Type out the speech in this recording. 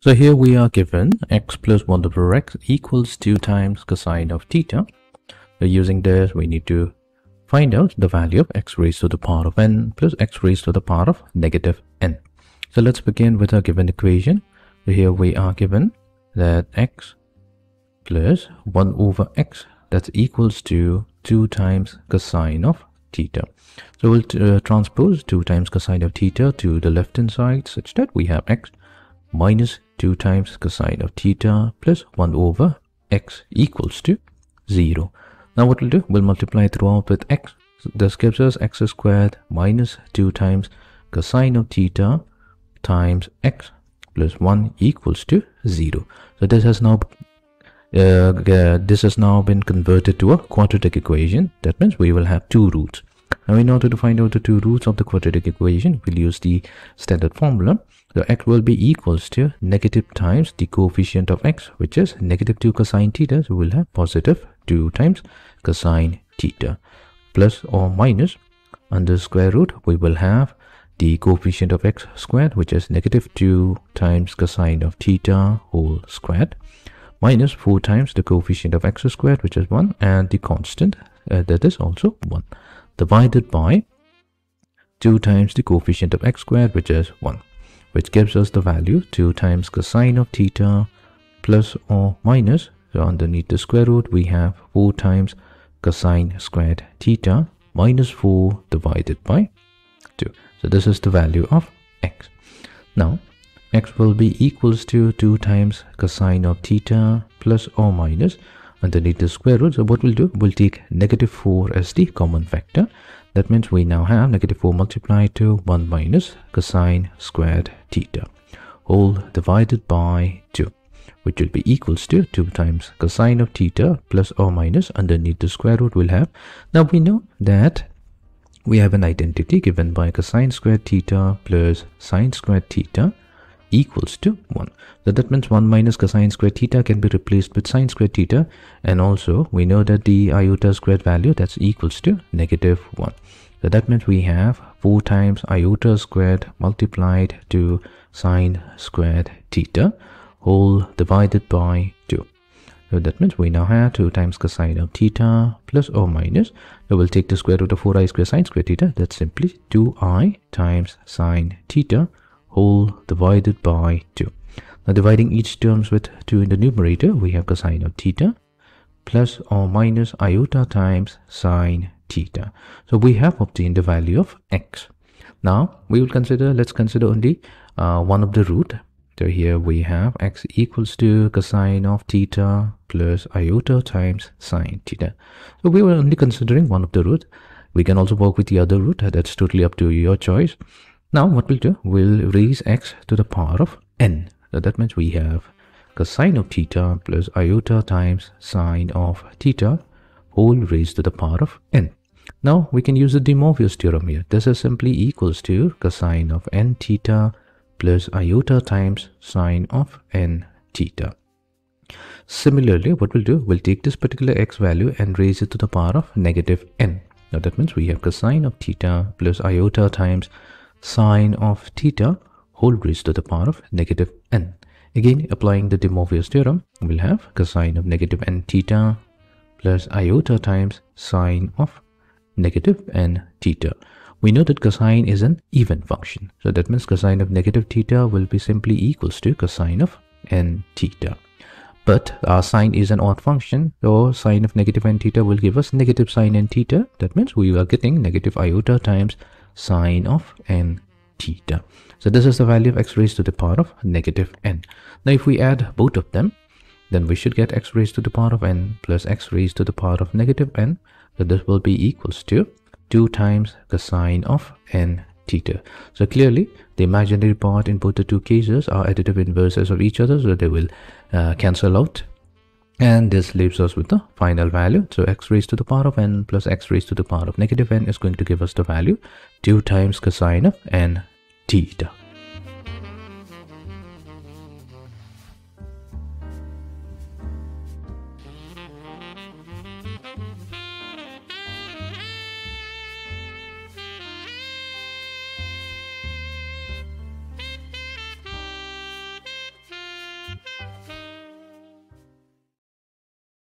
So here we are given x plus 1 over x equals 2 times cosine of theta. So using this, we need to find out the value of x raised to the power of n plus x raised to the power of negative n. So let's begin with our given equation. So here we are given that x plus 1 over x, that equals to 2 times cosine of theta. So we'll transpose 2 times cosine of theta to the left hand side such that we have x minus 2 times cosine of theta plus 1 over x equals to 0. Now what we'll do, we'll multiply throughout with x. So this gives us x squared minus 2 times cosine of theta times x plus 1 equals to 0. So this has now been converted to a quadratic equation. That means we will have two roots. Now in order to find out the two roots of the quadratic equation, we'll use the standard formula. So x will be equals to negative times the coefficient of x, which is negative 2 cosine theta. So we'll have positive 2 times cosine theta, plus or minus under square root, we will have the coefficient of x squared, which is negative 2 times cosine of theta whole squared, minus 4 times the coefficient of x squared, which is 1, and the constant that is also 1, divided by 2 times the coefficient of x squared, which is 1, which gives us the value 2 times cosine of theta plus or minus, so underneath the square root we have 4 times cosine squared theta minus 4 divided by 2. So this is the value of x. Now x will be equals to 2 times cosine of theta plus or minus underneath the square root. So what we'll do, we'll take negative 4 as the common factor. That means we now have negative 4 multiplied to 1 minus cosine squared theta whole divided by 2, which will be equals to 2 times cosine of theta plus or minus underneath the square root we'll have. Now we know that we have an identity given by cosine squared theta plus sine squared theta equals to 1. So that means 1 minus cosine squared theta can be replaced with sine squared theta, and also we know that the iota squared value, that's equals to negative 1. So that means we have 4 times iota squared multiplied to sine squared theta whole divided by 2. So that means we now have 2 times cosine of theta plus or minus. So we'll take the square root of 4i squared sine squared theta. That's simply 2i times sine theta whole divided by 2. Now dividing each terms with 2 in the numerator, we have cosine of theta plus or minus iota times sine theta. So we have obtained the value of x. Now we will consider, let's consider only one of the root. So here we have x equals to cosine of theta plus iota times sine theta. So we were only considering one of the root. We can also work with the other root. That's totally up to your choice. Now what we'll do, we'll raise x to the power of n. So that means we have cosine of theta plus iota times sine of theta whole raised to the power of n. Now we can use the De Moivre's theorem here. This is simply equals to cosine of n theta plus iota times sine of n theta. Similarly, what we'll do, we'll take this particular x value and raise it to the power of negative n. Now that means we have cosine of theta plus iota times sine of theta whole raised to the power of negative n. Again, applying the De Moivre's theorem, we'll have cosine of negative n theta plus iota times sine of negative n theta. We know that cosine is an even function. So that means cosine of negative theta will be simply equals to cosine of n theta. But our sine is an odd function, so sine of negative n theta will give us negative sine n theta. That means we are getting negative iota times sine of n theta. So this is the value of x raised to the power of negative n. Now if we add both of them, then we should get x raised to the power of n plus x raised to the power of negative n. So this will be equals to 2 times cosine of n theta. So clearly the imaginary part in both the two cases are additive inverses of each other, so they will cancel out, and this leaves us with the final value. So x raised to the power of n plus x raised to the power of negative n is going to give us the value 2 times cosine of n theta.